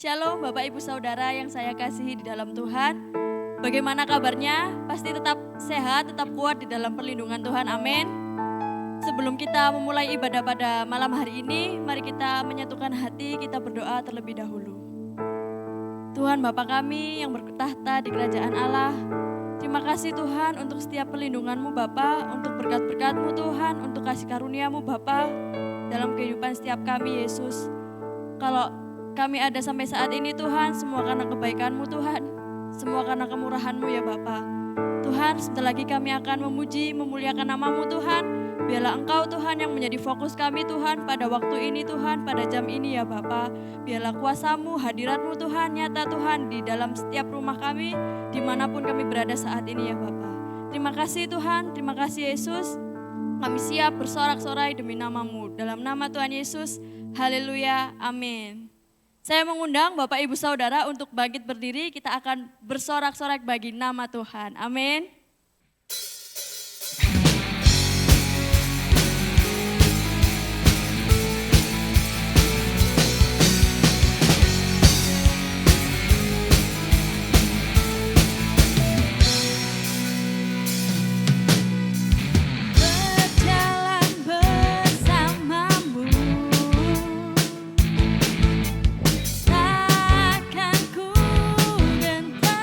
Shalom Bapak Ibu Saudara yang saya kasihi di dalam Tuhan. Bagaimana kabarnya? Pasti tetap sehat, tetap kuat di dalam perlindungan Tuhan, amin. Sebelum kita memulai ibadah pada malam hari ini, mari kita menyatukan hati, kita berdoa terlebih dahulu. Tuhan Bapa kami yang bertahta di kerajaan Allah, terima kasih Tuhan untuk setiap perlindungan-Mu Bapa, untuk berkat-berkat-Mu Tuhan, untuk kasih karunia-Mu Bapa dalam kehidupan setiap kami Yesus. Kalau kami ada sampai saat ini Tuhan, semua karena kebaikan-Mu Tuhan, semua karena kemurahan-Mu ya Bapa. Tuhan, sebentar lagi kami akan memuji, memuliakan nama-Mu Tuhan. Biarlah Engkau Tuhan yang menjadi fokus kami Tuhan pada waktu ini Tuhan, pada jam ini ya Bapa. Biarlah kuasa-Mu, hadirat-Mu Tuhan nyata Tuhan di dalam setiap rumah kami, dimanapun kami berada saat ini ya Bapa. Terima kasih Tuhan, terima kasih Yesus. Kami siap bersorak-sorai demi nama-Mu. Dalam nama Tuhan Yesus, haleluya, amin. Saya mengundang Bapak Ibu Saudara untuk bangkit berdiri, kita akan bersorak-sorak bagi nama Tuhan. Amin. Takkan ku gentar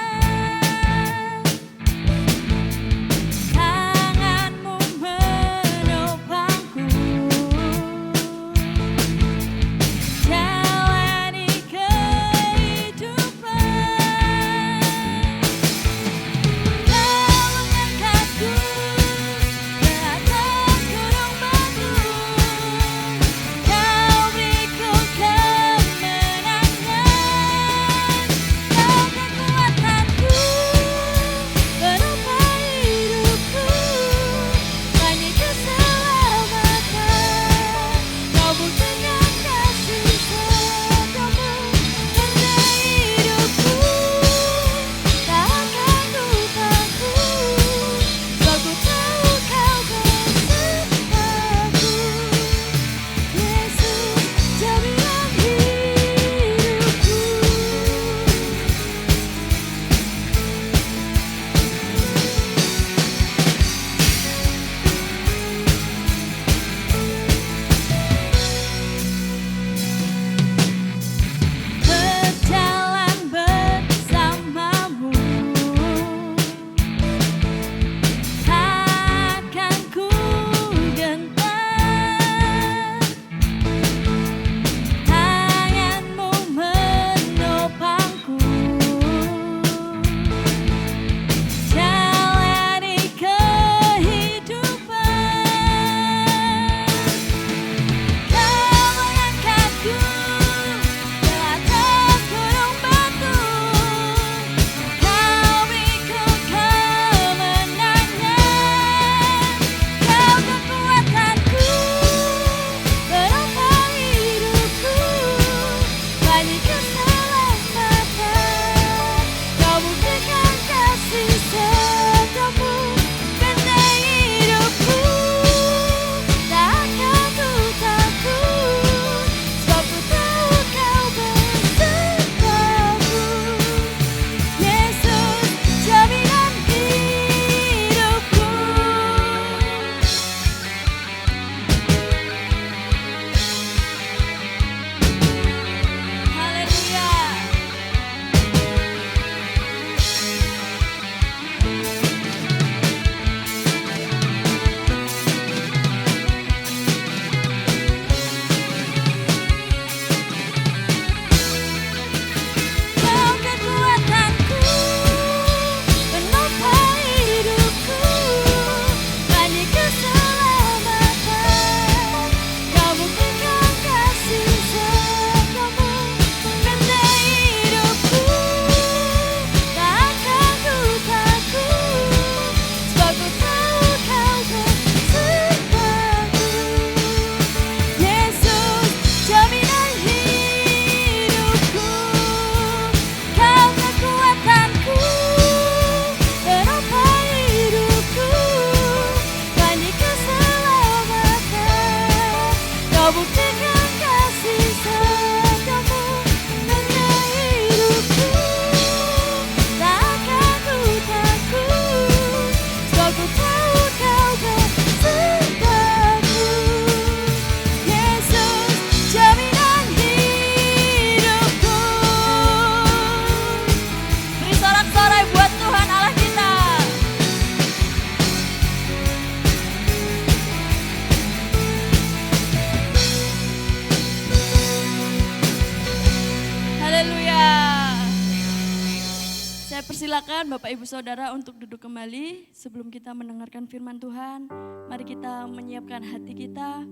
Persilakan Bapak Ibu Saudara untuk duduk kembali sebelum kita mendengarkan firman Tuhan. Mari kita menyiapkan hati kita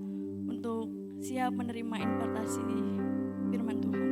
untuk siap menerima impartasi firman Tuhan.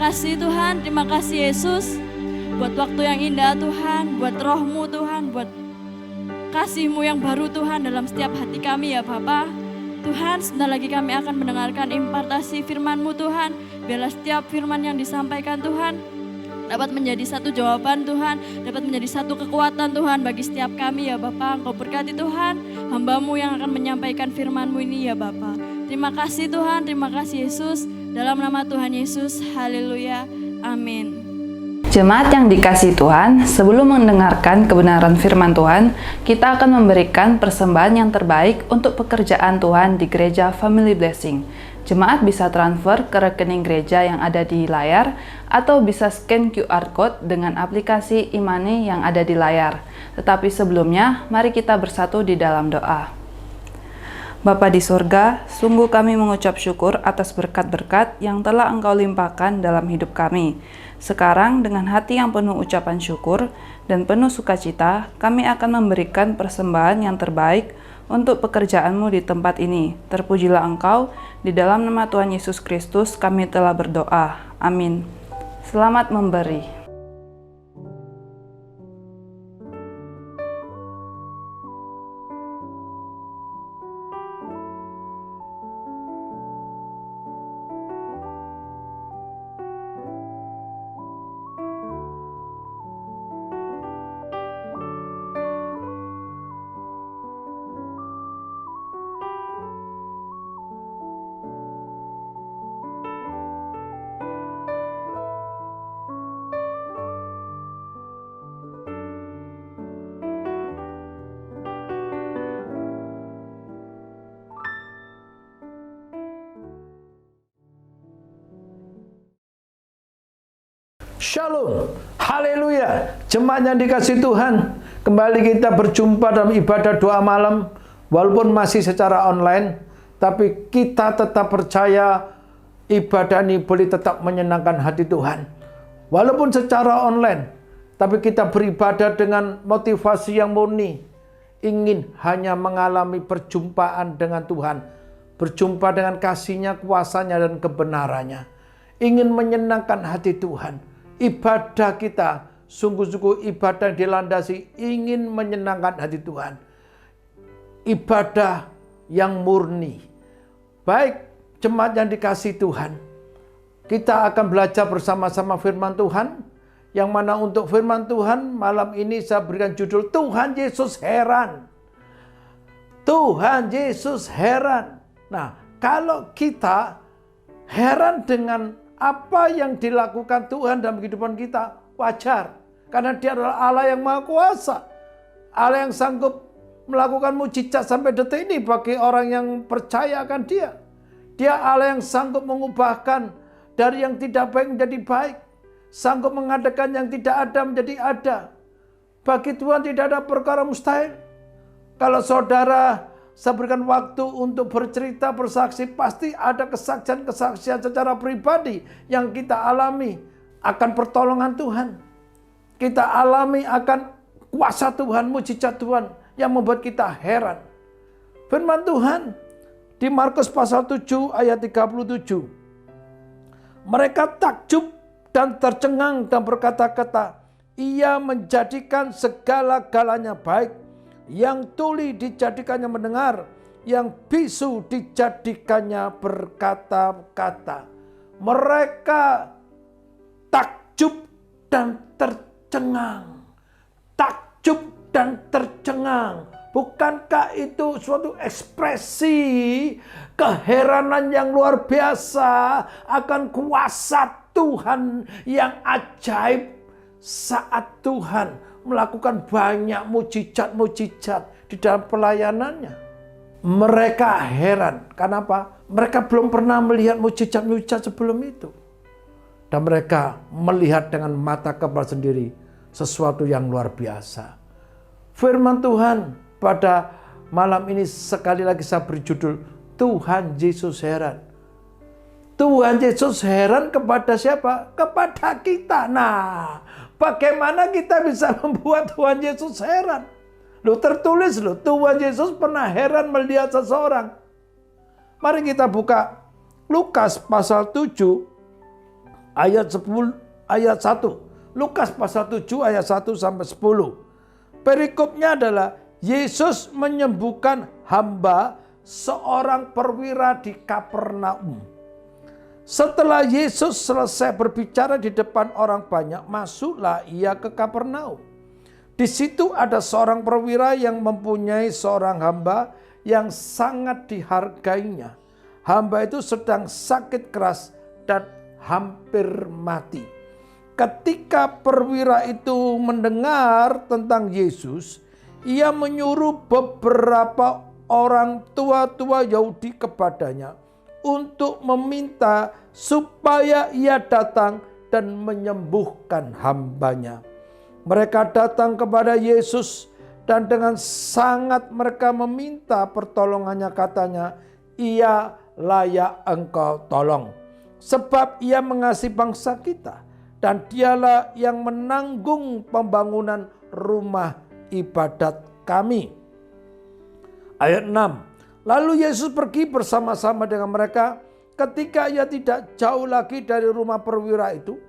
kasih Tuhan, terima kasih Yesus. Buat waktu yang indah Tuhan, buat roh-Mu Tuhan, buat kasih-Mu yang baru Tuhan dalam setiap hati kami ya Bapa. Tuhan, sebentar lagi kami akan mendengarkan impartasi firman-Mu Tuhan. Biarlah setiap firman yang disampaikan Tuhan dapat menjadi satu jawaban Tuhan, dapat menjadi satu kekuatan Tuhan bagi setiap kami ya Bapa. Engkau berkati Tuhan, hamba-Mu yang akan menyampaikan firman-Mu ini ya Bapa. Terima kasih Tuhan, terima kasih Yesus. Dalam nama Tuhan Yesus, haleluya, amin. Jemaat yang dikasihi Tuhan, sebelum mendengarkan kebenaran firman Tuhan, kita akan memberikan persembahan yang terbaik untuk pekerjaan Tuhan di Gereja Family Blessing. Jemaat bisa transfer ke rekening gereja yang ada di layar, atau bisa scan QR Code dengan aplikasi e-money yang ada di layar. Tetapi sebelumnya, mari kita bersatu di dalam doa. Bapa di surga, sungguh kami mengucap syukur atas berkat-berkat yang telah Engkau limpahkan dalam hidup kami. Sekarang dengan hati yang penuh ucapan syukur dan penuh sukacita, kami akan memberikan persembahan yang terbaik untuk pekerjaan-Mu di tempat ini. Terpujilah Engkau, di dalam nama Tuhan Yesus Kristus kami telah berdoa. Amin. Selamat memberi. Shalom, haleluya. Jemaat yang dikasihi Tuhan, kembali kita berjumpa dalam ibadah doa malam. Walaupun masih secara online, tapi kita tetap percaya ibadah ini boleh tetap menyenangkan hati Tuhan. Walaupun secara online, tapi kita beribadah dengan motivasi yang murni, ingin hanya mengalami perjumpaan dengan Tuhan, berjumpa dengan kasih-Nya, kuasa-Nya, dan kebenarannya. Ingin menyenangkan hati Tuhan. Ibadah kita sungguh-sungguh ibadah yang dilandasi ingin menyenangkan hati Tuhan. Ibadah yang murni. Baik, jemaat yang dikasihi Tuhan, kita akan belajar bersama-sama firman Tuhan, yang mana untuk firman Tuhan malam ini saya berikan judul Tuhan Yesus heran. Tuhan Yesus heran. Nah, kalau kita heran dengan apa yang dilakukan Tuhan dalam kehidupan kita, wajar. Karena Dia adalah Allah yang Maha Kuasa. Allah yang sanggup melakukan mujizat sampai detik ini bagi orang yang percaya akan Dia. Dia Allah yang sanggup mengubahkan dari yang tidak baik menjadi baik. Sanggup mengadakan yang tidak ada menjadi ada. Bagi Tuhan tidak ada perkara mustahil. Kalau saudara, saya berikan waktu untuk bercerita, bersaksi, pasti ada kesaksian-kesaksian secara pribadi yang kita alami akan pertolongan Tuhan. Kita alami akan kuasa Tuhan, mujizat Tuhan yang membuat kita heran. Firman Tuhan di Markus pasal 7 ayat 37. Mereka takjub dan tercengang dan berkata-kata, Ia menjadikan segala-galanya baik. Yang tuli dijadikannya mendengar, yang bisu dijadikannya berkata-kata. Mereka takjub dan tercengang. Takjub dan tercengang. Bukankah itu suatu ekspresi keheranan yang luar biasa akan kuasa Tuhan yang ajaib saat Tuhan melakukan banyak mujizat-mujizat di dalam pelayanannya. Mereka heran. Kenapa? Mereka belum pernah melihat mujizat-mujizat sebelum itu. Dan mereka melihat dengan mata kepala sendiri sesuatu yang luar biasa. Firman Tuhan pada malam ini sekali lagi saya beri judul Tuhan Yesus heran. Tuhan Yesus heran kepada siapa? Kepada kita. Nah, bagaimana kita bisa membuat Tuhan Yesus heran? Loh, tertulis loh, Tuhan Yesus pernah heran melihat seseorang. Mari kita buka Lukas pasal 7 ayat 10 ayat 1. Lukas pasal 7 ayat 1 sampai 10. Perikopnya adalah Yesus menyembuhkan hamba seorang perwira di Kapernaum. Setelah Yesus selesai berbicara di depan orang banyak, masuklah ia ke Kapernaum. Di situ ada seorang perwira yang mempunyai seorang hamba yang sangat dihargainya. Hamba itu sedang sakit keras dan hampir mati. Ketika perwira itu mendengar tentang Yesus, ia menyuruh beberapa orang tua-tua Yahudi kepadanya untuk meminta supaya ia datang dan menyembuhkan hambanya. Mereka datang kepada Yesus dan dengan sangat mereka meminta pertolongannya, katanya, ia layak engkau tolong. Sebab ia mengasihi bangsa kita dan dialah yang menanggung pembangunan rumah ibadat kami. Ayat 6. Lalu Yesus pergi bersama-sama dengan mereka. Ketika ia tidak jauh lagi dari rumah perwira itu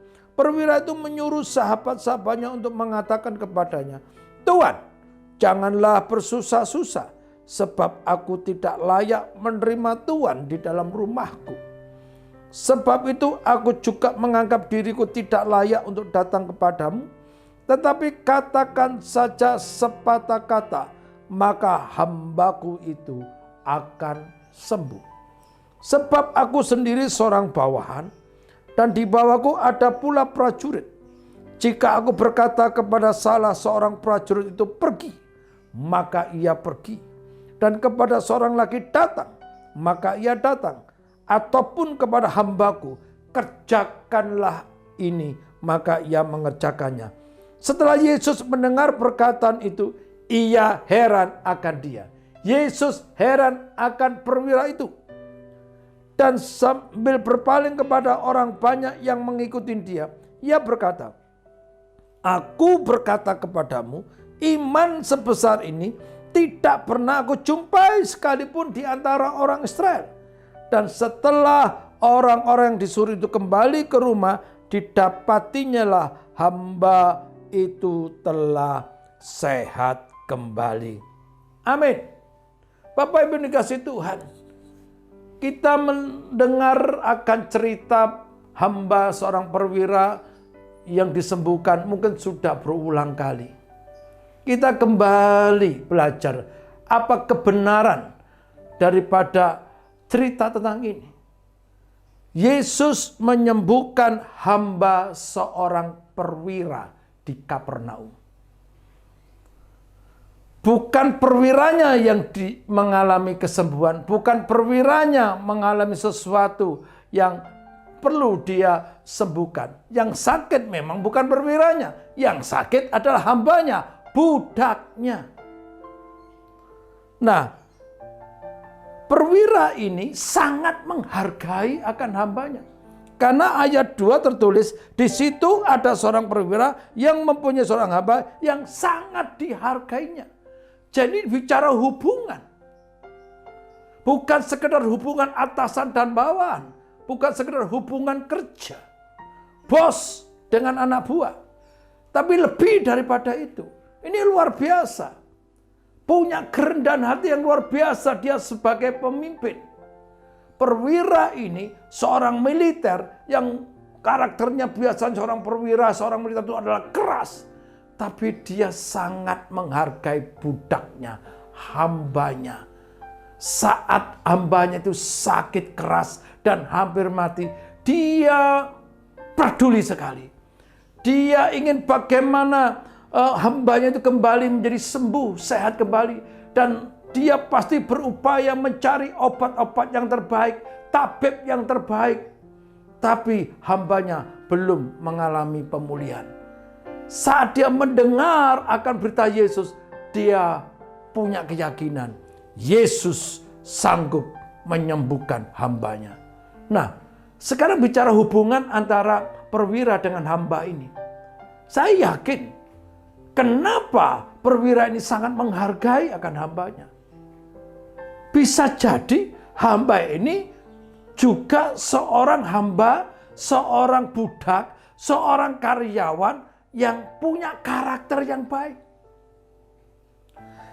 menyuruh sahabat-sahabatnya untuk mengatakan kepadanya, Tuhan, janganlah bersusah-susah, sebab aku tidak layak menerima Tuhan di dalam rumahku. Sebab itu aku juga menganggap diriku tidak layak untuk datang kepadamu. Tetapi katakan saja sepatah kata, maka hambaku itu akan sembuh. Sebab aku sendiri seorang bawahan, dan di bawahku ada pula prajurit. Jika aku berkata kepada salah seorang prajurit itu pergi, maka ia pergi. Dan kepada seorang lagi datang, maka ia datang. Ataupun kepada hambaku, kerjakanlah ini, maka ia mengerjakannya. Setelah Yesus mendengar perkataan itu, ia heran akan dia. Yesus heran akan perwira itu. Dan sambil berpaling kepada orang banyak yang mengikuti dia, ia berkata, aku berkata kepadamu, iman sebesar ini tidak pernah aku jumpai sekalipun di antara orang Israel. Dan setelah orang-orang yang disuruh itu kembali ke rumah, didapatinya lah hamba itu telah sehat kembali. Amin. Bapak Ibu dikasihi Tuhan, kita mendengar akan cerita hamba seorang perwira yang disembuhkan mungkin sudah berulang kali. Kita kembali belajar apa kebenaran daripada cerita tentang ini. Yesus menyembuhkan hamba seorang perwira di Kapernaum. Bukan perwiranya yang mengalami kesembuhan, bukan perwiranya mengalami sesuatu yang perlu dia sembuhkan. Yang sakit memang bukan perwiranya, yang sakit adalah hambanya, budaknya. Nah, perwira ini sangat menghargai akan hambanya. Karena ayat 2 tertulis, di situ ada seorang perwira yang mempunyai seorang hamba yang sangat dihargainya. Jadi bicara hubungan. Bukan sekedar hubungan atasan dan bawahan. Bukan sekedar hubungan kerja. Bos dengan anak buah. Tapi lebih daripada itu. Ini luar biasa. Punya kerendahan hati yang luar biasa dia sebagai pemimpin. Perwira ini seorang militer yang karakternya biasanya seorang perwira, seorang militer itu adalah keras. Tapi dia sangat menghargai budaknya, hambanya. Saat hambanya itu sakit keras dan hampir mati, dia peduli sekali. Dia ingin bagaimana hambanya itu kembali menjadi sembuh, sehat kembali. Dan dia pasti berupaya mencari obat-obat yang terbaik, tabib yang terbaik. Tapi hambanya belum mengalami pemulihan. Saat dia mendengar akan berita Yesus, dia punya keyakinan Yesus sanggup menyembuhkan hambanya. Nah, sekarang bicara hubungan antara perwira dengan hamba ini. Saya yakin kenapa perwira ini sangat menghargai akan hambanya. Bisa jadi hamba ini juga seorang hamba seorang budak, seorang karyawan yang punya karakter yang baik.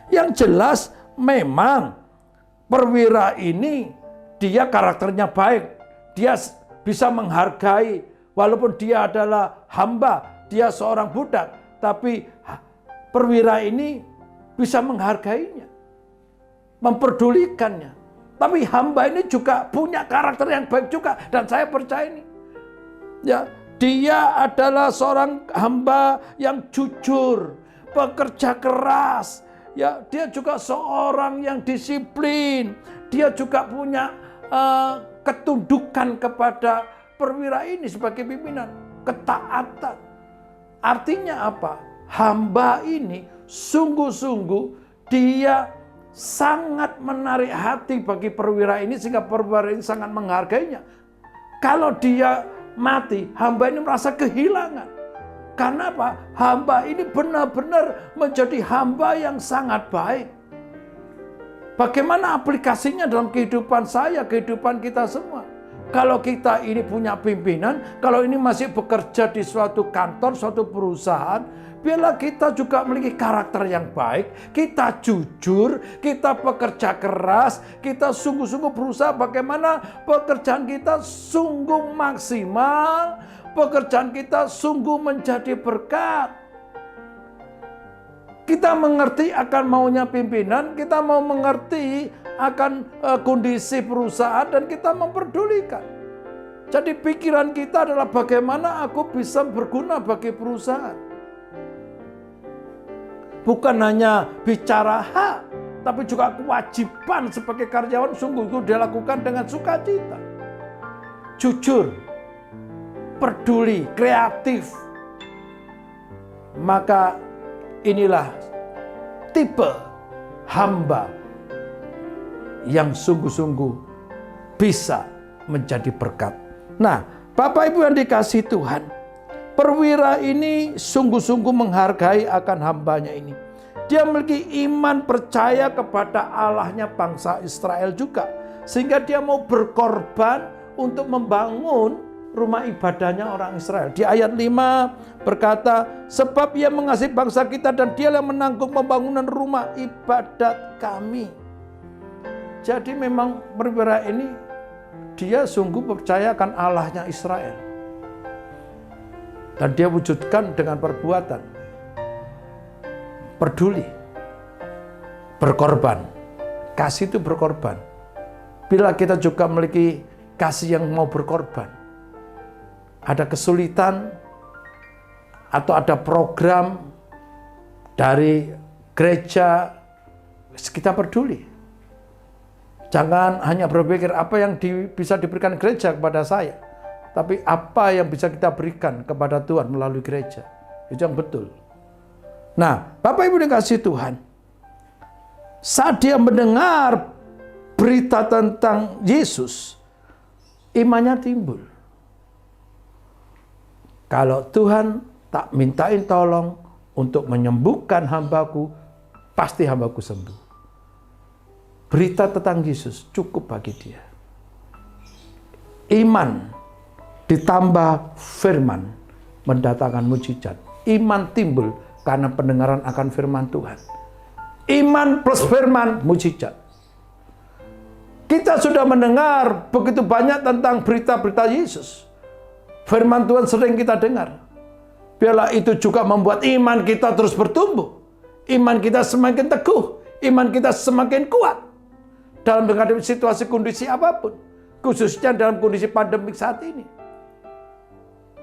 Yang jelas memang perwira ini dia karakternya baik. Dia bisa menghargai walaupun dia adalah hamba, dia seorang budak, tapi perwira ini bisa menghargainya, memperdulikannya. Tapi hamba ini juga punya karakter yang baik juga, dan saya percaya ini. Ya, dia adalah seorang hamba yang jujur, pekerja keras. Ya, dia juga seorang yang disiplin. Dia juga punya ketundukan kepada perwira ini sebagai pimpinan, ketaatan. Artinya apa? Hamba ini sungguh-sungguh dia sangat menarik hati bagi perwira ini sehingga perwira ini sangat menghargainya. Kalau dia mati, hamba ini merasa kehilangan. Karena apa? Hamba ini benar-benar menjadi hamba yang sangat baik. Bagaimana aplikasinya dalam kehidupan saya, kehidupan kita semua? Kalau kita ini punya pimpinan, kalau ini masih bekerja di suatu kantor, suatu perusahaan, biarlah kita juga memiliki karakter yang baik, kita jujur, kita pekerja keras, kita sungguh-sungguh berusaha bagaimana pekerjaan kita sungguh maksimal, pekerjaan kita sungguh menjadi berkat. Kita mengerti akan maunya pimpinan, kita mau mengerti akan kondisi perusahaan, dan kita memperdulikan. Jadi pikiran kita adalah bagaimana aku bisa berguna bagi perusahaan. Bukan hanya bicara hak, tapi juga kewajiban sebagai karyawan sungguh itu dilakukan dengan sukacita. Jujur, peduli, kreatif. Maka inilah tipe hamba yang sungguh-sungguh bisa menjadi berkat. Nah, Bapak Ibu yang dikasihi Tuhan, perwira ini sungguh-sungguh menghargai akan hambanya ini. Dia memiliki iman percaya kepada Allahnya bangsa Israel juga. Sehingga dia mau berkorban untuk membangun rumah ibadahnya orang Israel. Di ayat 5 berkata, sebab ia mengasihi bangsa kita dan dia yang menanggung pembangunan rumah ibadat kami. Jadi memang perwira ini dia sungguh percaya akan Allahnya Israel. Dan dia wujudkan dengan perbuatan. Peduli. Berkorban. Kasih itu berkorban. Bila kita juga memiliki kasih yang mau berkorban, ada kesulitan atau ada program dari gereja, kita peduli. Jangan hanya berpikir apa yang bisa diberikan gereja kepada saya, tapi apa yang bisa kita berikan kepada Tuhan melalui gereja. Itu yang betul. Nah, Bapak Ibu dikasihi Tuhan, saat dia mendengar berita tentang Yesus, imannya timbul. Kalau Tuhan tak mintain tolong untuk menyembuhkan hambaku, pasti hambaku sembuh. Berita tentang Yesus cukup bagi dia. Iman ditambah firman mendatangkan mujizat. Iman timbul karena pendengaran akan firman Tuhan. Iman plus firman, mujizat. Kita sudah mendengar begitu banyak tentang berita-berita Yesus. Firman Tuhan sering kita dengar. Biarlah itu juga membuat iman kita terus bertumbuh. Iman kita semakin teguh. Iman kita semakin kuat. Dalam menghadapi situasi kondisi apapun. Khususnya dalam kondisi pandemik saat ini.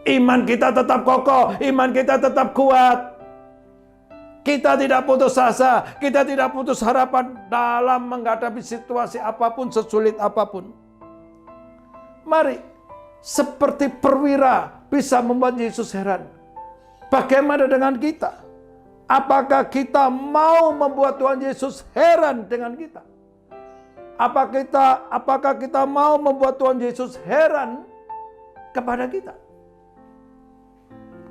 Iman kita tetap kokoh. Iman kita tetap kuat. Kita tidak putus asa. Kita tidak putus harapan dalam menghadapi situasi apapun, sesulit apapun. Mari. Seperti perwira bisa membuat Yesus heran. Bagaimana dengan kita? Apakah kita mau membuat Tuhan Yesus heran dengan kita? Apakah kita mau membuat Tuhan Yesus heran kepada kita?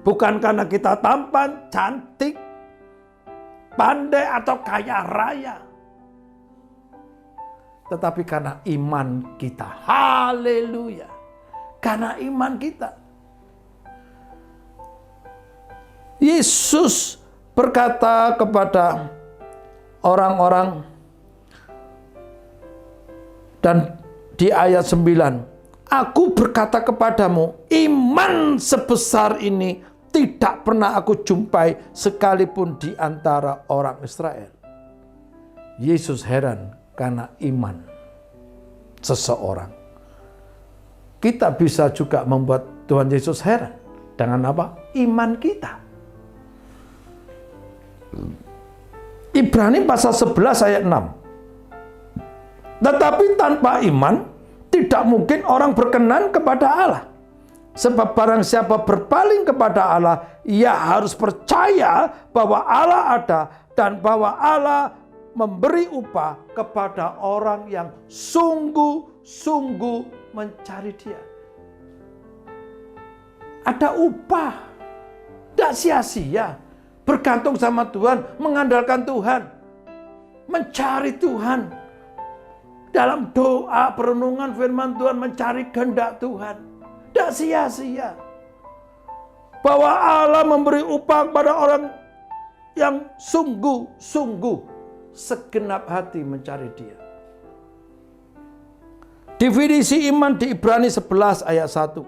Bukan karena kita tampan, cantik, pandai atau kaya raya, tetapi karena iman kita. Haleluya. karena iman kita. Yesus berkata kepada orang-orang dan di ayat 9, aku berkata kepadamu, iman sebesar ini tidak pernah aku jumpai sekalipun di antara orang Israel. Yesus heran karena iman seseorang. Kita bisa juga membuat Tuhan Yesus heran dengan apa? Iman kita. Ibrani pasal 11 ayat 6. Tetapi tanpa iman, tidak mungkin orang berkenan kepada Allah. Sebab barang siapa berpaling kepada Allah, ia harus percaya bahwa Allah ada dan bahwa Allah memberi upah kepada orang yang sungguh-sungguh mencari Dia. Ada upah, tidak sia-sia. Bergantung sama Tuhan, mengandalkan Tuhan, mencari Tuhan. Dalam doa, perenungan firman Tuhan, mencari kehendak Tuhan. Tidak sia-sia. Bahwa Allah memberi upah kepada orang yang sungguh-sungguh segenap hati mencari Dia. Definisi iman di Ibrani 11 ayat 1.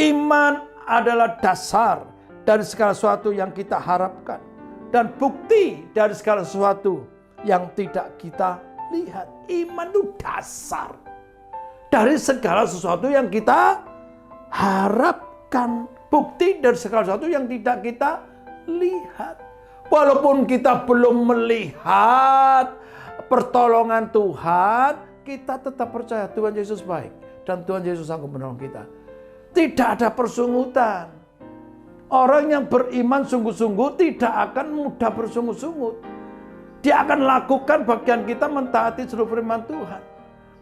Iman adalah dasar dari segala sesuatu yang kita harapkan. Dan bukti dari segala sesuatu yang tidak kita lihat. Iman itu dasar dari segala sesuatu yang kita harapkan. Bukti dari segala sesuatu yang tidak kita lihat. Walaupun kita belum melihat pertolongan Tuhan, kita tetap percaya Tuhan Yesus baik. Dan Tuhan Yesus sanggup menolong kita. Tidak ada persungutan. Orang yang beriman sungguh-sungguh tidak akan mudah bersungut-sungut. Dia akan lakukan bagian kita mentaati seluruh firman Tuhan.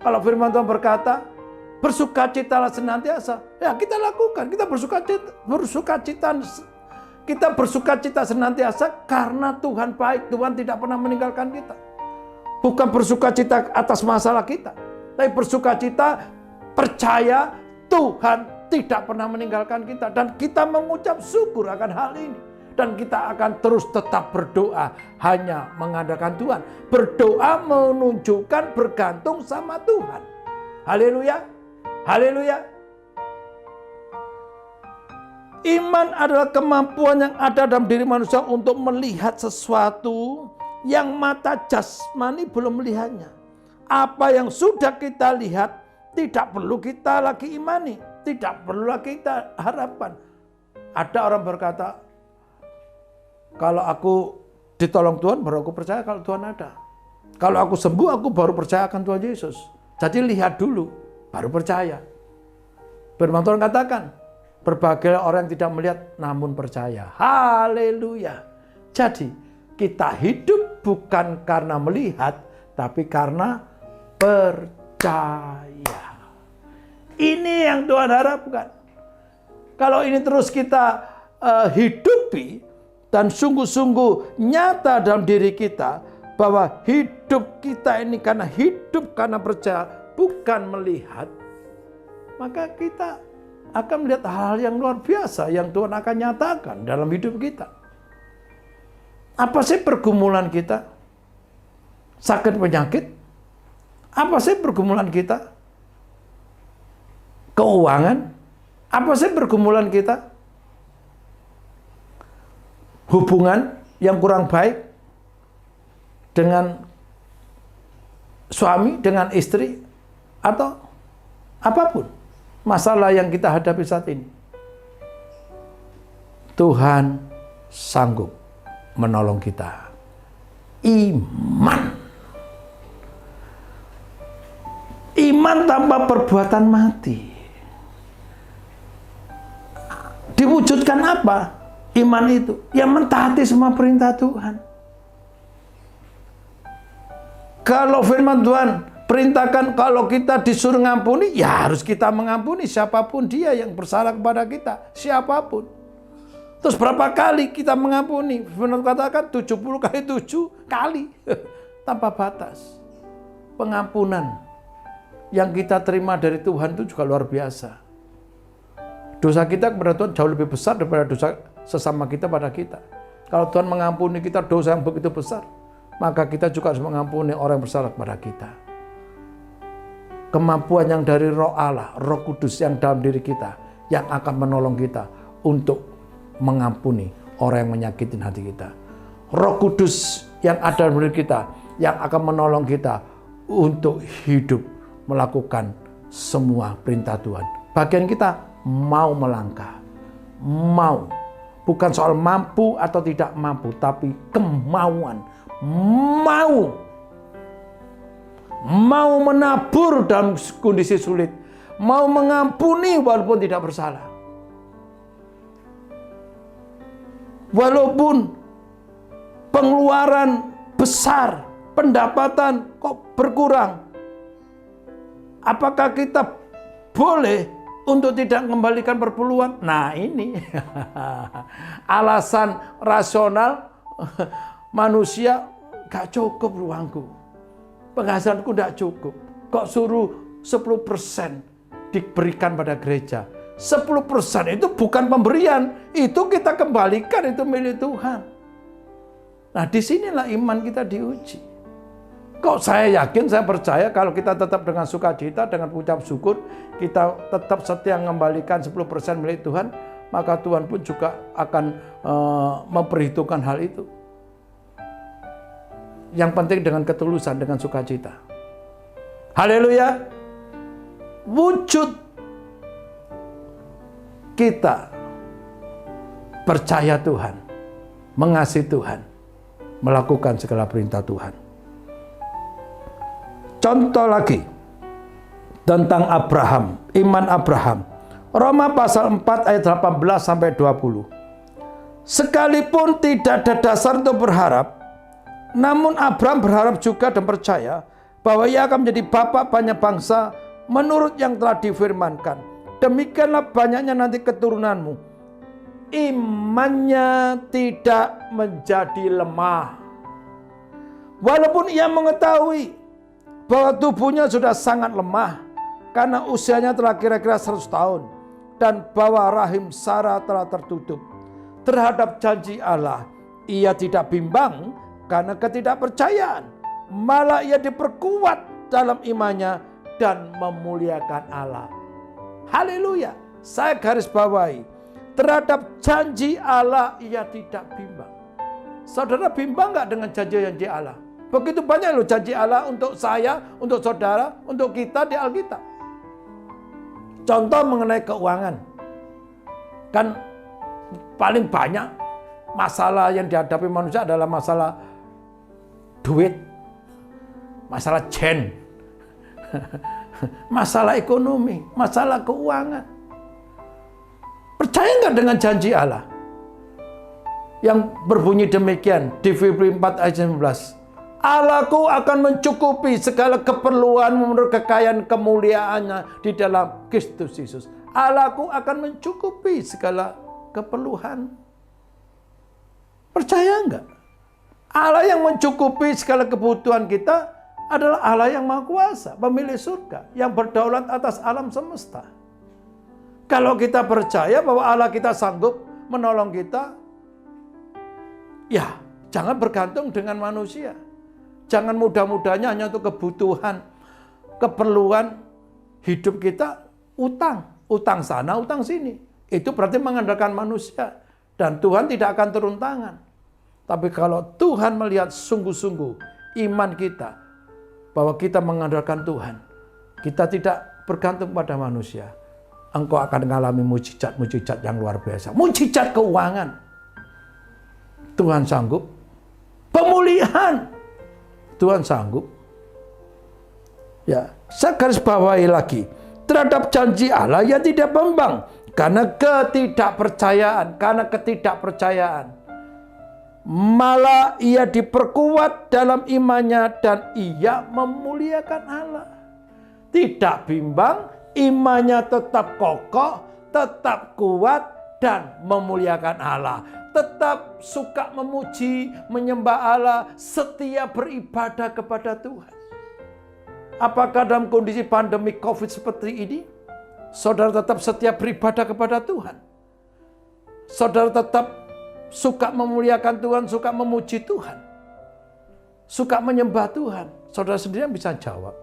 Kalau firman Tuhan berkata, bersukacitalah senantiasa. Ya kita lakukan, kita bersukacita senantiasa karena Tuhan baik. Tuhan tidak pernah meninggalkan kita. Bukan bersukacita atas masalah kita. Tapi bersukacita percaya Tuhan tidak pernah meninggalkan kita. Dan kita mengucap syukur akan hal ini. Dan kita akan terus tetap berdoa hanya mengandalkan Tuhan. Berdoa menunjukkan bergantung sama Tuhan. Haleluya. Haleluya. Iman adalah kemampuan yang ada dalam diri manusia untuk melihat sesuatu yang mata jasmani belum melihatnya. Apa yang sudah kita lihat tidak perlu kita lagi imani. Tidak perlu lagi kita harapkan. Ada orang berkata, kalau aku ditolong Tuhan, baru aku percaya kalau Tuhan ada. Kalau aku sembuh, aku baru percaya akan Tuhan Yesus. Jadi lihat dulu, baru percaya. Firman Tuhan katakan, berbahagia orang yang tidak melihat, namun percaya. Haleluya. Jadi, kita hidup bukan karena melihat, tapi karena percaya. Ini yang Tuhan harapkan. Kalau ini terus kita hidupi, dan sungguh-sungguh nyata dalam diri kita bahwa hidup kita ini karena hidup karena percaya bukan melihat, maka kita akan melihat hal yang luar biasa yang Tuhan akan nyatakan dalam hidup kita. Apa sih pergumulan kita? Sakit penyakit? Apa sih pergumulan kita? Keuangan? Apa sih pergumulan kita? Hubungan yang kurang baik dengan suami, dengan istri, atau apapun masalah yang kita hadapi saat ini. Tuhan sanggup menolong kita. Iman. Iman tanpa perbuatan mati. Diwujudkan apa? Iman itu yang mentaati semua perintah Tuhan. Kalau firman Tuhan perintahkan kalau kita disuruh ngampuni, ya harus kita mengampuni siapapun dia yang bersalah kepada kita, siapapun. Terus berapa kali kita mengampuni? Firman katakan 70 kali 7 kali tanpa batas. Pengampunan yang kita terima dari Tuhan itu juga luar biasa. Dosa kita kepada Tuhan jauh lebih besar daripada dosa sesama kita pada kita. Kalau Tuhan mengampuni kita dosa yang begitu besar, maka kita juga harus mengampuni orang yang bersalah kepada kita. Kemampuan yang dari Roh Allah, Roh Kudus yang dalam diri kita, yang akan menolong kita untuk mengampuni orang yang menyakiti hati kita. Roh Kudus yang ada dalam diri kita, yang akan menolong kita untuk hidup melakukan semua perintah Tuhan. Bagian kita mau melangkah, mau, bukan soal mampu atau tidak mampu, tapi kemauan, mau menabur dalam kondisi sulit, mau mengampuni walaupun tidak bersalah, walaupun pengeluaran besar, pendapatan kok berkurang. Apakah kita boleh untuk tidak mengembalikan perpuluhan? Nah ini alasan rasional manusia, gak cukup uangku, penghasilanku gak cukup, kok suruh 10% diberikan pada gereja. 10% itu bukan pemberian, itu kita kembalikan, itu milik Tuhan. Nah disinilah iman kita diuji. Kok saya yakin, saya percaya kalau kita tetap dengan sukacita, dengan ucap syukur, kita tetap setia mengembalikan 10% milik Tuhan, maka Tuhan pun juga akan memperhitungkan hal itu. Yang penting dengan ketulusan, dengan sukacita. Haleluya. Wujud kita percaya Tuhan, mengasihi Tuhan, melakukan segala perintah Tuhan. Contoh lagi tentang Abraham, iman Abraham. Roma pasal 4 ayat 18 sampai 20. Sekalipun tidak ada dasar untuk berharap, namun Abraham berharap juga dan percaya bahwa ia akan menjadi bapa banyak bangsa menurut yang telah difirmankan. Demikianlah banyaknya nanti keturunanmu. Imannya tidak menjadi lemah. Walaupun ia mengetahui bahwa tubuhnya sudah sangat lemah karena usianya telah kira-kira 100 tahun dan bahwa rahim Sarah telah tertutup. Terhadap janji Allah, ia tidak bimbang karena ketidakpercayaan. Malah ia diperkuat dalam imannya dan memuliakan Allah. Haleluya. Saya garis bawahi, terhadap janji Allah ia tidak bimbang. Saudara bimbang gak dengan janji-janji Allah? Begitu banyak loh janji Allah untuk saya, untuk saudara, untuk kita di Alkitab. Contoh mengenai keuangan. Kan paling banyak masalah yang dihadapi manusia adalah masalah duit, masalah jen, masalah ekonomi, masalah keuangan. Percaya nggak dengan janji Allah? Yang berbunyi demikian di Filipi 4 ayat 19. Allahku akan mencukupi segala keperluan menurut kekayaan kemuliaannya di dalam Kristus Yesus. Allahku akan mencukupi segala keperluan. Percaya enggak? Allah yang mencukupi segala kebutuhan kita adalah Allah yang Maha Kuasa, pemilik surga, yang berdaulat atas alam semesta. Kalau kita percaya bahwa Allah kita sanggup menolong kita, ya jangan bergantung dengan manusia. Jangan mudah-mudahnya hanya untuk kebutuhan, keperluan hidup kita, utang sana, utang sini. Itu berarti mengandalkan manusia. Dan Tuhan tidak akan turun tangan. Tapi kalau Tuhan melihat sungguh-sungguh iman kita, bahwa kita mengandalkan Tuhan, kita tidak bergantung pada manusia, engkau akan mengalami mujizat-mujizat yang luar biasa. Mujizat keuangan. Tuhan sanggup. Pemulihan. Tuhan sanggup. Ya, saya garis bawahi lagi. Terhadap janji Allah yang tidak bimbang. Karena ketidakpercayaan. Malah ia diperkuat dalam imannya dan ia memuliakan Allah. Tidak bimbang, imannya tetap kokoh, tetap kuat dan memuliakan Allah. Tetap suka memuji, menyembah Allah, setia beribadah kepada Tuhan. Apakah dalam kondisi pandemi COVID seperti ini, Saudara tetap setia beribadah kepada Tuhan. Saudara tetap suka memuliakan Tuhan, suka memuji Tuhan. Suka menyembah Tuhan. Saudara sendiri yang bisa jawab.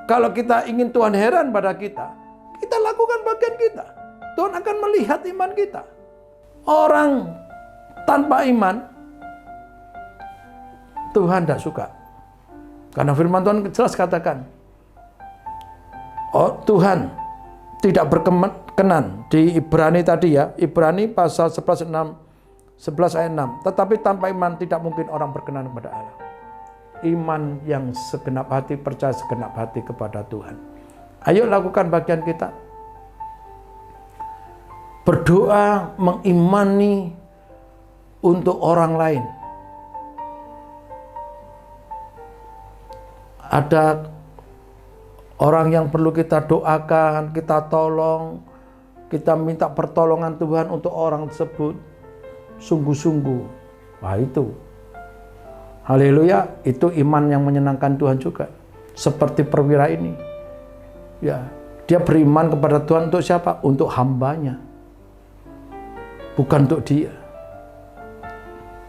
Kalau kita ingin Tuhan heran pada kita, kita lakukan bagian kita. Tuhan akan melihat iman kita. Orang tanpa iman, Tuhan tidak suka. Karena firman Tuhan jelas katakan, oh Tuhan tidak berkenan di Ibrani tadi ya, Ibrani pasal 11 ayat 6. Tetapi tanpa iman tidak mungkin orang berkenan kepada Allah. Iman yang segenap hati, percaya segenap hati kepada Tuhan. Ayo lakukan bagian kita. Berdoa mengimani untuk orang lain. Ada orang yang perlu kita doakan, kita tolong, kita minta pertolongan Tuhan untuk orang tersebut. Sungguh-sungguh. Wah itu. Haleluya, itu iman yang menyenangkan Tuhan juga. Seperti perwira ini. Ya, dia beriman kepada Tuhan untuk siapa? Untuk hambanya. Bukan untuk dia.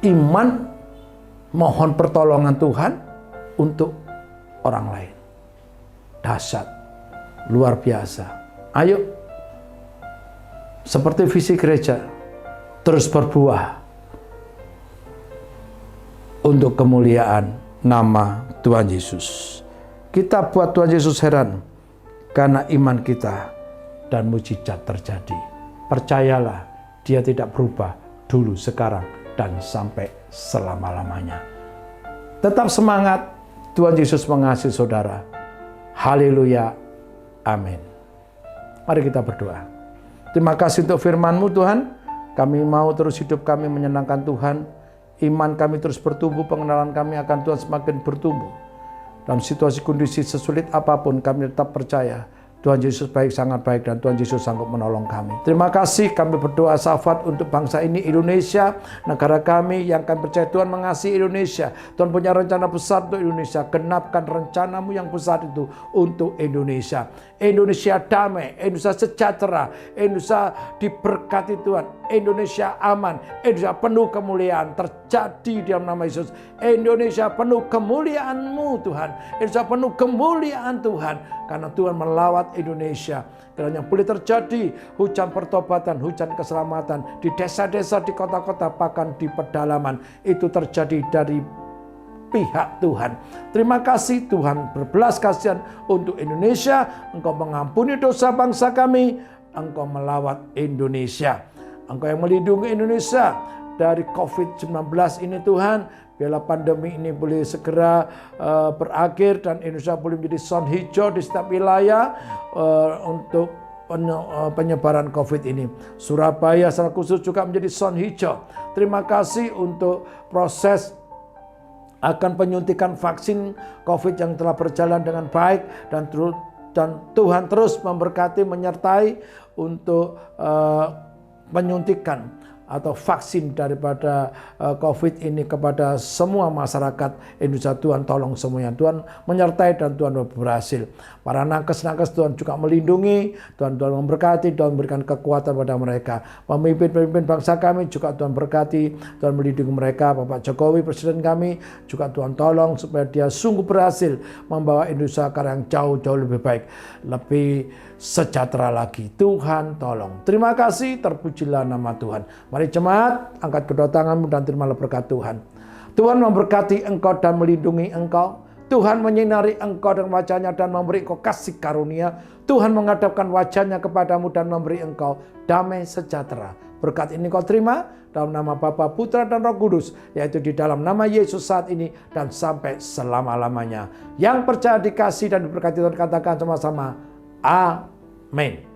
Iman mohon pertolongan Tuhan untuk orang lain. Dahsyat, luar biasa. Ayo, seperti visi gereja, terus berbuah untuk kemuliaan nama Tuhan Yesus. Kita buat Tuhan Yesus heran karena iman kita dan mujizat terjadi. Percayalah, Dia tidak berubah dulu, sekarang, dan sampai selama-lamanya. Tetap semangat, Tuhan Yesus mengasihi saudara. Haleluya, amin. Mari kita berdoa. Terima kasih untuk firman-Mu Tuhan. Kami mau terus hidup kami menyenangkan Tuhan. Iman kami terus bertumbuh, pengenalan kami akan Tuhan semakin bertumbuh. Dalam situasi kondisi sesulit apapun kami tetap percaya Tuhan Yesus baik, sangat baik, dan Tuhan Yesus sanggup menolong kami. Terima kasih, kami berdoa syafaat untuk bangsa ini, Indonesia, negara kami yang kami percaya Tuhan mengasihi Indonesia. Tuhan punya rencana besar untuk Indonesia. Genapkan rencana-Mu yang besar itu untuk Indonesia. Indonesia damai, Indonesia sejahtera, Indonesia diberkati Tuhan, Indonesia aman, Indonesia penuh kemuliaan terjadi di dalam nama Yesus. Indonesia penuh kemuliaan-Mu Tuhan, Indonesia penuh kemuliaan Tuhan, karena Tuhan melawat Indonesia. Kiranya boleh terjadi hujan pertobatan, hujan keselamatan di desa-desa, di kota-kota, bahkan di pedalaman. Itu terjadi dari pihak Tuhan. Terima kasih Tuhan, berbelas kasihan untuk Indonesia. Engkau mengampuni dosa bangsa kami, Engkau melawat Indonesia, Engkau yang melindungi Indonesia dari COVID-19 ini Tuhan. Biarlah pandemi ini boleh segera berakhir dan Indonesia boleh menjadi zona hijau di setiap wilayah untuk penyebaran COVID ini. Surabaya secara khusus juga menjadi zona hijau. Terima kasih untuk proses akan penyuntikan vaksin COVID yang telah berjalan dengan baik, dan Tuhan terus memberkati, menyertai untuk penyuntikan atau vaksin daripada COVID ini kepada semua masyarakat Indonesia. Tuhan tolong semuanya, Tuhan menyertai dan Tuhan berhasil. Para nakes-nakes Tuhan juga melindungi, Tuhan memberkati, Tuhan memberikan kekuatan pada mereka. Pemimpin-pemimpin bangsa kami juga Tuhan berkati, Tuhan melindungi mereka. Bapak Jokowi, Presiden kami, juga Tuhan tolong supaya dia sungguh berhasil membawa Indonesia ke arah yang jauh-jauh lebih baik, lebih sejahtera lagi. Tuhan tolong. Terima kasih, terpujilah nama Tuhan. Mari jemaat, angkat kedua tanganmu dan terimalah berkat Tuhan. Tuhan memberkati engkau dan melindungi engkau. Tuhan menyinari engkau dengan wajahnya dan memberi engkau kasih karunia. Tuhan menghadapkan wajahnya kepadamu dan memberi engkau damai sejahtera. Berkat ini kau terima dalam nama Bapa, Putra, dan Roh Kudus, yaitu di dalam nama Yesus saat ini dan sampai selama-lamanya. Yang percaya dikasih dan diberkati Tuhan, katakan sama-sama, amin.